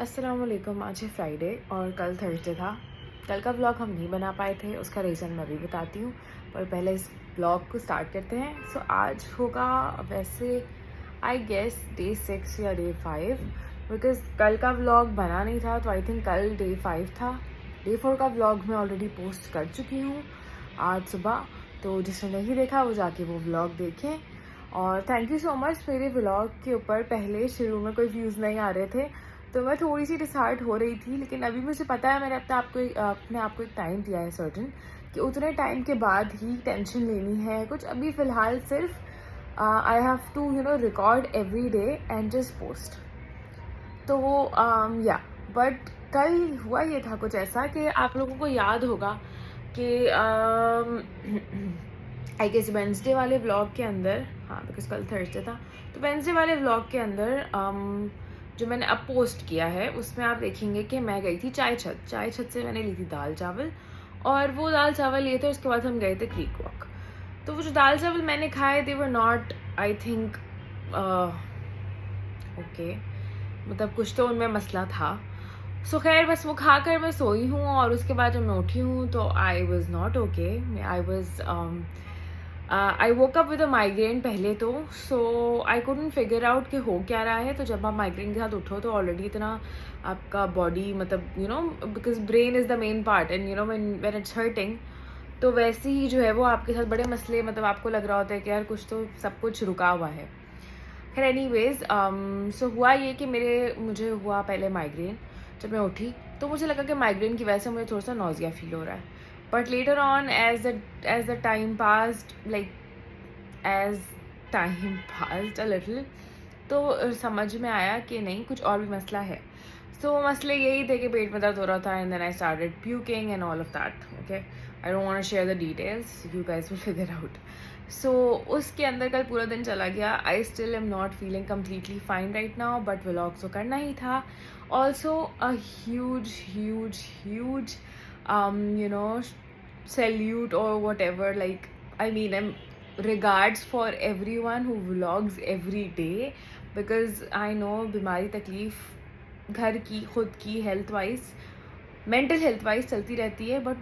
अस्सलाम वालेकुम। आज है फ्राइडे और कल थर्सडे था। कल का व्लॉग हम नहीं बना पाए थे, उसका रीज़न मैं भी बताती हूँ, पर पहले इस व्लॉग को स्टार्ट करते हैं। सो आज होगा वैसे आई गेस डे 6 या डे 5, बिकॉज़ कल का व्लॉग बना नहीं था, तो आई थिंक कल डे 5 था। डे 4 का व्लॉग मैं ऑलरेडी पोस्ट कर चुकी हूँ आज सुबह, तो जिसने नहीं देखा वो जाके वो व्लॉग देखें। और थैंक यू सो मच। मेरे व्लॉग के ऊपर पहले शुरू में कोई व्यूज़ नहीं आ रहे थे, तो मैं थोड़ी सी डिसहार्ट हो रही थी, लेकिन अभी मुझे पता है मैंने अपने आप को एक टाइम दिया है सर्टन, कि उतने टाइम के बाद ही टेंशन लेनी है कुछ। अभी फ़िलहाल सिर्फ I have to record every day and just post. तो या बट कल हुआ ये था कुछ ऐसा कि आप लोगों को याद होगा कि आई गेस वेंसडे वाले व्लॉग के अंदर, हाँ बिकॉज कल थर्सडे था, तो वेंसडे वाले व्लॉग के अंदर जो मैंने अब पोस्ट किया है उसमें आप देखेंगे कि मैं गई थी चाय छत से मैंने ली थी दाल चावल, और वो दाल चावल लिए थे, उसके बाद हम गए थे क्रीक वॉक। तो वो जो दाल चावल मैंने खाए they were not I think okay, मतलब कुछ तो उनमें मसला था। सो खैर बस वो खा कर मैं सोई हूँ, और उसके बाद जब मैं उठी हूँ तो I was not okay. I woke up with a migraine पहले तो, सो आई कुडंट फिगर आउट कि हो क्या रहा है। तो जब आप माइग्रेन के साथ उठो तो ऑलरेडी इतना आपका बॉडी, मतलब because brain is the main part and when it's hurting, तो वैसे ही जो है वो आपके साथ बड़े मसले, मतलब आपको लग रहा होता है कि यार कुछ तो सब कुछ रुका हुआ है। खैर एनीवेज, सो हुआ ये कि मुझे हुआ पहले माइग्रेन। जब मैं उठी तो मुझे लगा कि माइग्रेन की वजह से मुझे थोड़ा सा नॉजिया फील हो रहा है, but later on as the time passed, like as time passed a little, तो समझ में आया कि नहीं, कुछ और भी मसला है। सो मसले यही थे कि पेट में दर्द हो रहा था, and then I started puking and all of that. Okay, I don't want to share the details, you guys will figure out. So उसके अंदर कल पूरा दिन चला गया। I still am not feeling completely fine right now, but vlog तो करना ही था। Also a huge salute or whatever, like I mean I'm regards for everyone who vlogs every day, because I know बीमारी तकलीफ घर की, खुद की, health wise, mental health wise चलती रहती है, but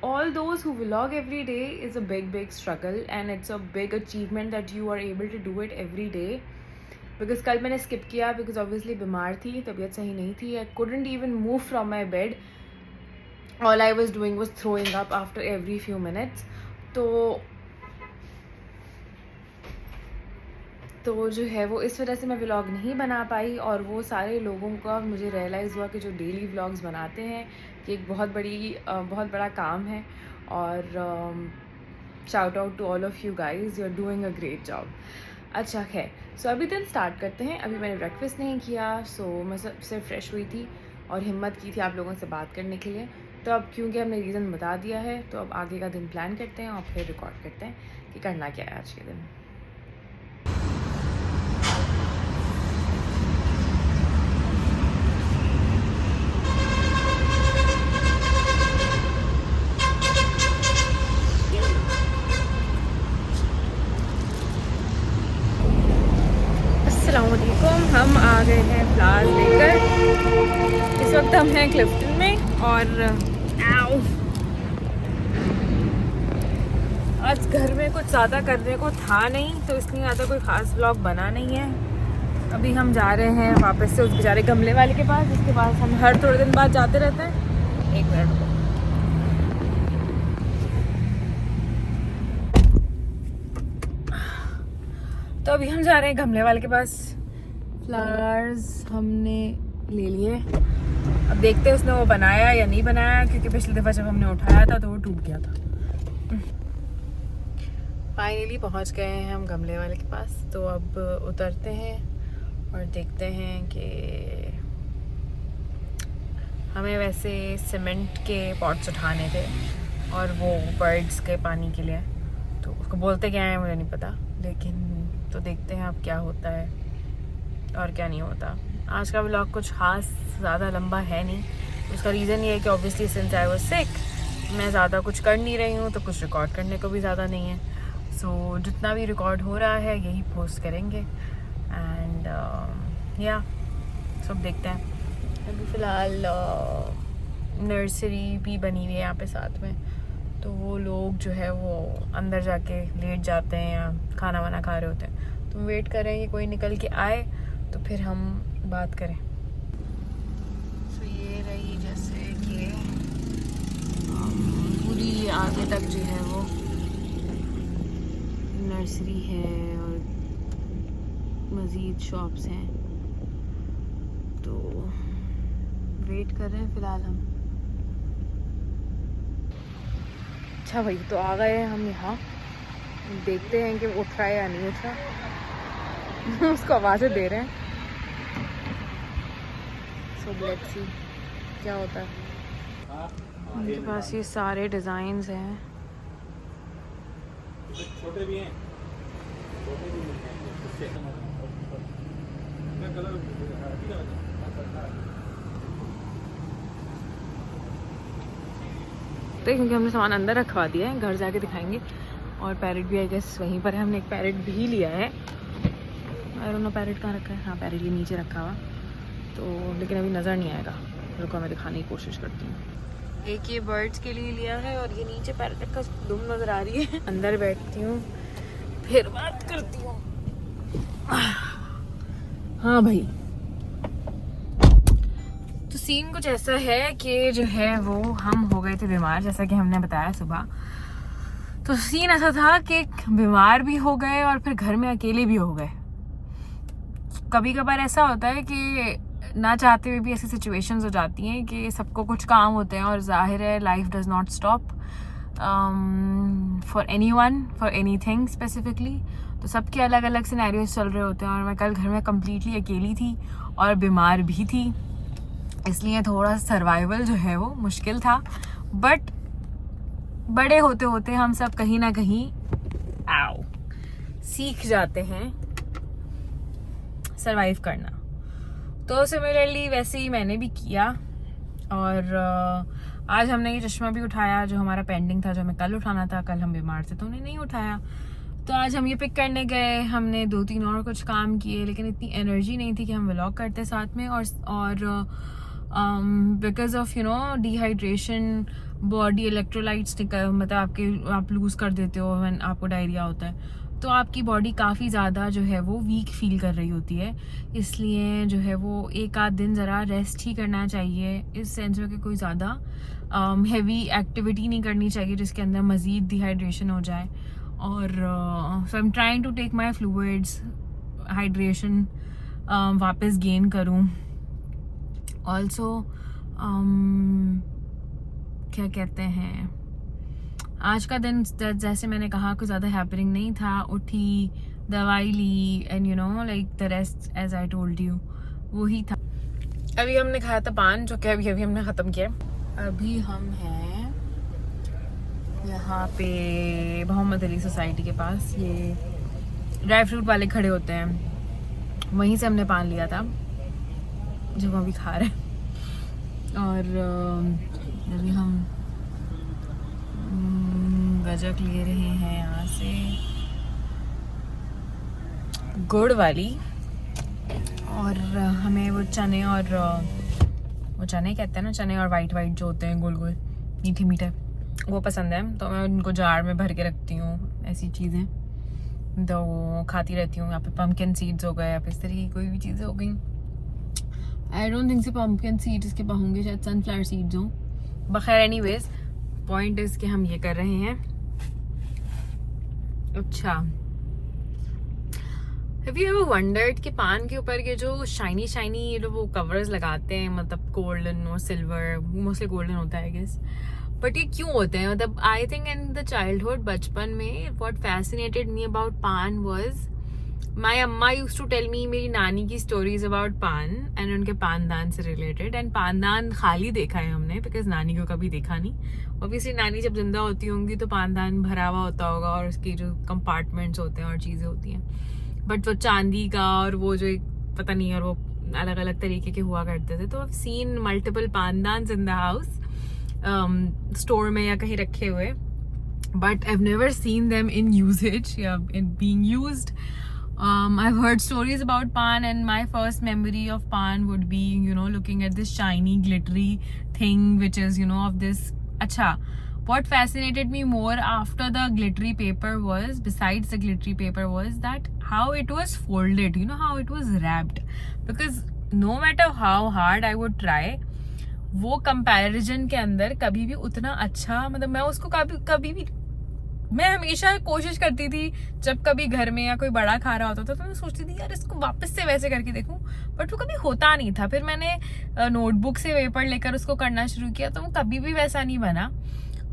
all those who vlog every day is a big struggle, and it's a big achievement that you are able to do it every day. Because कल मैंने skip किया because obviously बीमार थी, तबीयत सही नहीं थी, आई couldn't even move from my bed. All I was doing was throwing up after every few minutes. तो जो है वो इस वजह से मैं व्लॉग नहीं बना पाई, और वो सारे लोगों का मुझे रियलाइज़ हुआ कि जो डेली व्लॉग्स बनाते हैं कि एक बहुत बड़ा काम है। और shout out to all of you guys, you are doing a great job. अच्छा खैर, सो अभी दिन स्टार्ट करते हैं। अभी मैंने ब्रेकफास्ट नहीं किया, सो मैं सिर्फ फ्रेश हुई थी और हिम्मत की थी आप लोगों से बात करने के लिए। तो अब क्योंकि हमने रीज़न बता दिया है, तो अब आगे का दिन प्लान करते हैं और फिर रिकॉर्ड करते हैं कि करना क्या है आज के दिन। अस्सलामुअलैकुम, हम आ गए हैं फ्लावर्स लेकर। इस वक्त हम हैं क्लिफ्टन में, और आज घर में कुछ ज़्यादा करने को था नहीं, तो इसलिए ज़्यादा कोई ख़ास व्लॉग बना नहीं है। अभी हम जा रहे हैं वापस से उस बेचारे गमले वाले के पास, जिसके पास हम हर थोड़े दिन बाद जाते रहते हैं। एक मिनट, तो अभी हम जा रहे हैं गमले वाले के पास। फ्लावर्स हमने ले लिए, अब देखते हैं उसने वो बनाया या नहीं बनाया, क्योंकि पिछली दफ़ा जब हमने उठाया था तो वो टूट गया था। फाइनली पहुंच गए हैं हम गमले वाले के पास, तो अब उतरते हैं और देखते हैं कि हमें वैसे सीमेंट के पॉट्स उठाने थे, और वो बर्ड्स के पानी के लिए, तो उसको बोलते क्या है मुझे नहीं पता, लेकिन तो देखते हैं अब क्या होता है और क्या नहीं होता। आज का व्लॉग कुछ ख़ास ज़्यादा लंबा है नहीं, उसका रीज़न ये है कि obviously since I was sick मैं ज़्यादा कुछ कर नहीं रही हूँ, तो कुछ रिकॉर्ड करने को भी ज़्यादा नहीं है। सो जितना भी रिकॉर्ड हो रहा है यही पोस्ट करेंगे, एंड या सब देखते हैं। अभी फ़िलहाल नर्सरी भी बनी हुई है यहाँ पे साथ में, तो वो लोग जो है वो अंदर जाके लेट जाते हैं या खाना वाना खा रहे होते हैं, तो वेट कर रहे हैं कि कोई निकल के आए तो फिर हम बात करें। तो ये रही जैसे कि पूरी आगे तक जो है वो नर्सरी है और मज़ीद शॉप्स हैं, तो वेट कर रहे हैं फ़िलहाल हम। अच्छा भाई, तो आ गए हम यहाँ, देखते हैं कि उठ रहा है या नहीं उठ रहा। उसको आवाज़ें दे रहे हैं, सो लेट्स सी क्या होता है। उनके पास ये सारे डिज़ाइंस हैं, छोटे भी हैं, छोटे भी हैं। तो क्योंकि हमने सामान अंदर रखवा दिया है, घर जाके दिखाएंगे। और पैरेट भी आई गेस वहीं पर है, हमने एक पैरेट भी लिया है। आई डोंट नो पैरेट कहाँ रखा है। हाँ, पैरेट ये नीचे रखा हुआ, तो लेकिन अभी नज़र नहीं आएगा। रुको मैं दिखाने की कोशिश करती हूँ। एक ये बर्ड्स के लिए लिया है और ये नीचे पैरेट का दुम नज़र आ रही है। अंदर बैठती हूँ फिर बात करती हूँ। हाँ भाई, तो सीन कुछ ऐसा है कि जो है वो हम हो गए थे बीमार, जैसा कि हमने बताया सुबह। तो सीन ऐसा था कि बीमार भी हो गए और फिर घर में अकेले भी हो गए। कभी कभार ऐसा होता है कि ना चाहते हुए भी ऐसी सिचुएशंस हो जाती हैं कि सबको कुछ काम होते हैं, और जाहिर है life does not stop for anyone for anything specifically. तो सबके अलग अलग सिनेरियोज चल रहे होते हैं, और मैं कल घर में कम्प्लीटली अकेली थी और बीमार भी थी, इसलिए थोड़ा सर्वाइवल जो है वो मुश्किल था। बट बड़े होते होते हम सब कहीं ना कहीं सीख जाते हैं सरवाइव करना। तो सिमिलरली वैसे ही मैंने भी किया, और आज हमने ये चश्मा भी उठाया जो हमारा पेंडिंग था, जो हमें कल उठाना था। कल हम बीमार थे तो उन्हें नहीं उठाया, तो आज हम ये पिक करने गए। हमने 2-3 और कुछ काम किए, लेकिन इतनी एनर्जी नहीं थी कि हम व्लॉग करते साथ में। और because of dehydration, body electrolytes मतलब आप लूज़ कर देते हो व्हेन आपको डायरिया होता है, तो आपकी बॉडी काफ़ी ज़्यादा जो है वो वीक फील कर रही होती है। इसलिए जो है वो एक आध दिन ज़रा रेस्ट ही करना चाहिए, इस सेंस में कि कोई ज़्यादा हैवी एक्टिविटी नहीं करनी चाहिए जिसके अंदर मज़ीद डिहाइड्रेशन हो जाए। और so I am trying to take my fluids, hydration वापस गेन करूँ। ऑल्सो क्या कहते हैं, आज का दिन जैसे मैंने कहा कुछ ज़्यादा हैपनिंग नहीं था। उठी, दवाई ली, and like the rest as I told you वही था। अभी हमने खाया था पान, जो कि अभी हमने ख़त्म किया। अभी हम हैं यहाँ पे मोहम्मद अली सोसाइटी के पास, ये ड्राई फ्रूट वाले खड़े होते हैं, वहीं से हमने पान लिया था जो हम अभी खा रहे हैं। और अभी हम गजक ले रहे हैं यहाँ से, गुड़ वाली। और हमें वो चने, और वो चने कहते हैं ना, चने और वाइट जो होते हैं गोल गोल मीठे मीठे, वो पसंद है। तो मैं उनको जार में भर के रखती हूँ, ऐसी चीज़ें तो खाती रहती हूँ। यहाँ पे पम्पकिन सीड्स हो गए, या फिर इस तरह की कोई भी चीज़ें हो गई। आई डोंट थिंक से पम्पकिन सीड्स के पास होंगे, शायद सनफ्लावर सीड्स हों। बखैर एनीवेज, पॉइंट इज कि हम ये कर रहे हैं। अच्छा, हैव यू एवर वंडर्ड कि पान के ऊपर के जो शाइनी वो कवर्स लगाते हैं, मतलब गोल्डन और सिल्वर, मोस्टली गोल्डन होता है आई गेस, बट ये क्यों होते हैं? मतलब I think in the childhood, बचपन में व्हाट फैसिनेटेड मी अबाउट पान वाज माई अम्मा यूज टू टेल मी मेरी नानी की स्टोरीज अबाउट पान एंड उनके पानदान से रिलेटेड। एंड पानदान खाली देखा है हमने, बिकॉज नानी को कभी देखा नहीं। ऑब्वियसली नानी जब जिंदा होती होंगी तो पानदान भरा हुआ होता होगा, और उसकी जो कंपार्टमेंट्स होते हैं और चीज़ें होती हैं, बट वो चांदी का और वो जो एक पता नहीं, और वो अलग अलग तरीके के हुआ करते थे। तो आई सीन मल्टीपल पानदान इन द हाउस, स्टोर में या कहीं रखे हुए, but I have never seen them in uses या in being used. I've heard stories about Pan, and my first memory of Pan would be, looking at this shiny, glittery thing, which is, of this. Acha, what fascinated me more after the glittery paper was, besides the glittery paper, was that how it was folded, how it was wrapped. Because no matter how hard I would try, वो comparison के अंदर कभी भी उतना अच्छा, मतलब मैं उसको कभी भी, मैं हमेशा कोशिश करती थी जब कभी घर में या कोई बड़ा खा रहा होता था तो मैं सोचती थी यार इसको वापस से वैसे करके देखूं, बट वो कभी होता नहीं था. फिर मैंने नोटबुक से पेपर लेकर उसको करना शुरू किया तो वो कभी भी वैसा नहीं बना.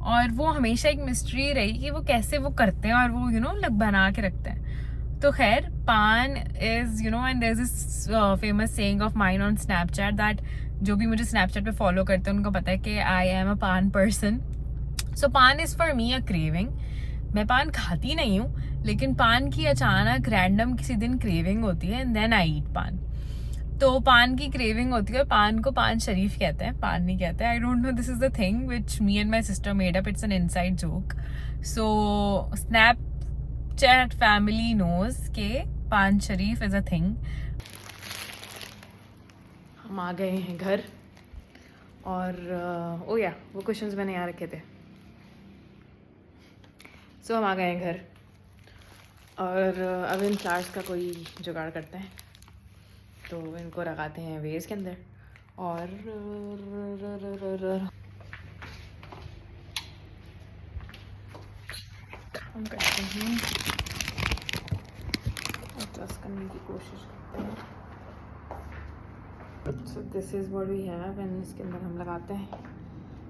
और वो हमेशा एक मिस्ट्री रही कि वो कैसे वो करते हैं और वो लग बना के रखते हैं. तो खैर, paan is and there is this famous saying of mine on Snapchat that, जो भी मुझे स्नैपचैट पे फॉलो करते हैं उनको पता है कि आई एम अ पान पर्सन. सो पान is for me a craving. मैं पान खाती नहीं हूँ, लेकिन पान की अचानक रैंडम किसी दिन क्रेविंग होती है एंड देन आई ईट पान. तो पान की क्रेविंग होती है. पान को पान शरीफ कहते हैं, पान नहीं कहते. I don't know, this is the thing which me and my sister made up. It's an inside joke. So Snapchat family knows के पान शरीफ इज अ थिंग. हम आ गए हैं घर और ओ या वो क्वेश्चंस मैंने यहाँ रखे थे. सो हम आ गए हैं घर और अब इन फ्लावर्स का कोई जुगाड़ करते हैं. तो इनको लगाते हैं वेज के अंदर और हम करते हैं एडजस्ट करने की कोशिश करते हैं. So this is what we have and इसके अंदर हम लगाते हैं.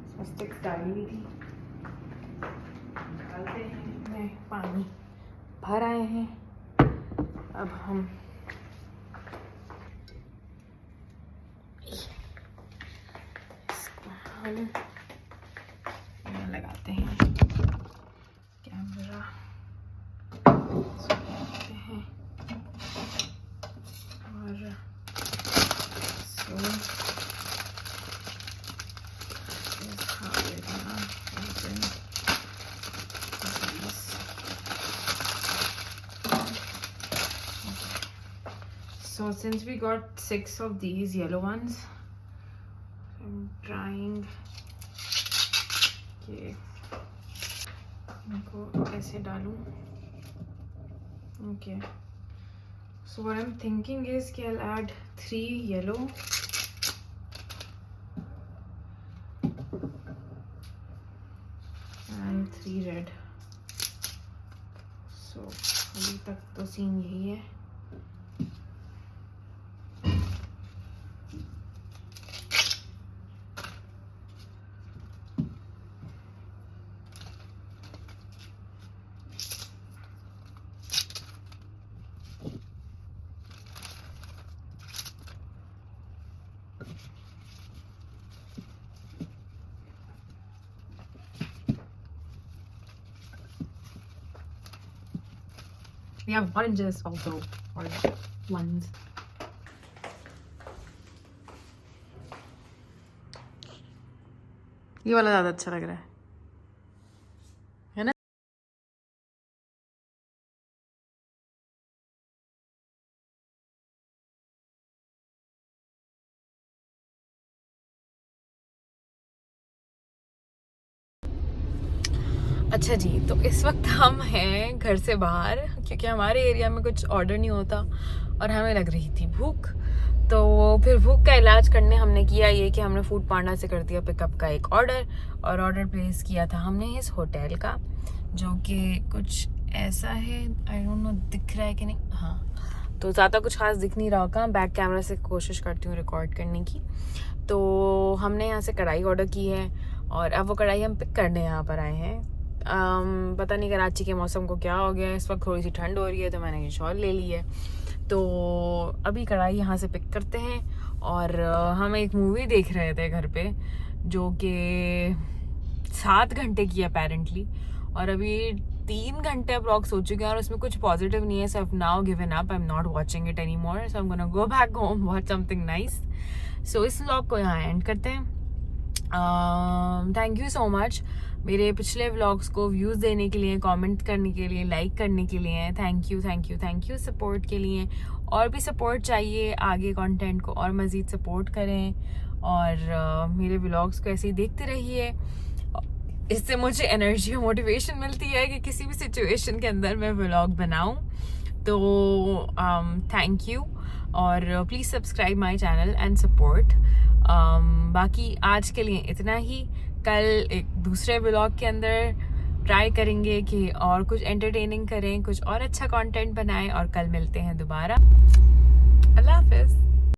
इसमें स्टिक्स डाली हुई थी, डालते हैं. में पानी भर आए हैं. अब हम इसको लगाते हैं. कैमरा लगाते हैं और So since we got 6 of these yellow ones, I'm trying कि इनको कैसे डालूं. Okay. So what I'm thinking is कि I'll add 3 yellow and 3 red. So अभी तक तो सीन यही है. We have oranges also, orange ones. ये वाला ज़्यादा अच्छा लग रहा है ना. अच्छा जी, तो इस वक्त हम हैं घर से बाहर क्योंकि हमारे एरिया में कुछ ऑर्डर नहीं होता और हमें लग रही थी भूख. तो फिर भूख का इलाज करने हमने किया ये कि हमने फूड पांडा से कर दिया पिकअप का एक ऑर्डर और ऑर्डर प्लेस किया था हमने इस होटल का, जो कि कुछ ऐसा है. आई डोंट नो दिख रहा है कि नहीं. हाँ, तो ज़्यादा कुछ खास दिख नहीं रहा होगा. बैक कैमरा से कोशिश करती हूँ रिकॉर्ड करने की. तो हमने यहाँ से कढ़ाई ऑर्डर की है और अब वो कढ़ाई हम पिक करने यहाँ पर आए हैं. पता नहीं कराची के मौसम को क्या हो गया है. इस वक्त थोड़ी सी ठंड हो रही है तो मैंने ये शॉल ले ली है. तो अभी कढ़ाई यहाँ से पिक करते हैं और हम एक मूवी देख रहे थे घर पे जो कि 7 घंटे की अपेरेंटली और अभी 3 घंटे अप्रॉक्स हो चुके हैं और उसमें कुछ पॉजिटिव नहीं है. So I have now given up. I am not watching it anymore. So I am gonna go back home watch something nice. So इस व्लॉग को यहाँ एंड करते हैं. थैंक यू सो मच मेरे पिछले vlogs को views देने के लिए, कमेंट करने के लिए, लाइक करने के लिए। थैंक यू सपोर्ट के लिए। और भी सपोर्ट चाहिए, आगे कंटेंट को और मज़ीद सपोर्ट करें और मेरे व्लॉग्स को ऐसे ही देखते रहिए। इससे मुझे एनर्जी और मोटिवेशन मिलती है कि किसी भी सिचुएशन के अंदर मैं व्लॉग बनाऊं। तो थैंक यू और please subscribe my channel and support. बाकी आज के लिए इतना ही। कल एक दूसरे व्लॉग के अंदर ट्राई करेंगे कि और कुछ एंटरटेनिंग करें, कुछ और अच्छा कंटेंट बनाएं और कल मिलते हैं दोबारा। अल्लाह हाफिज़।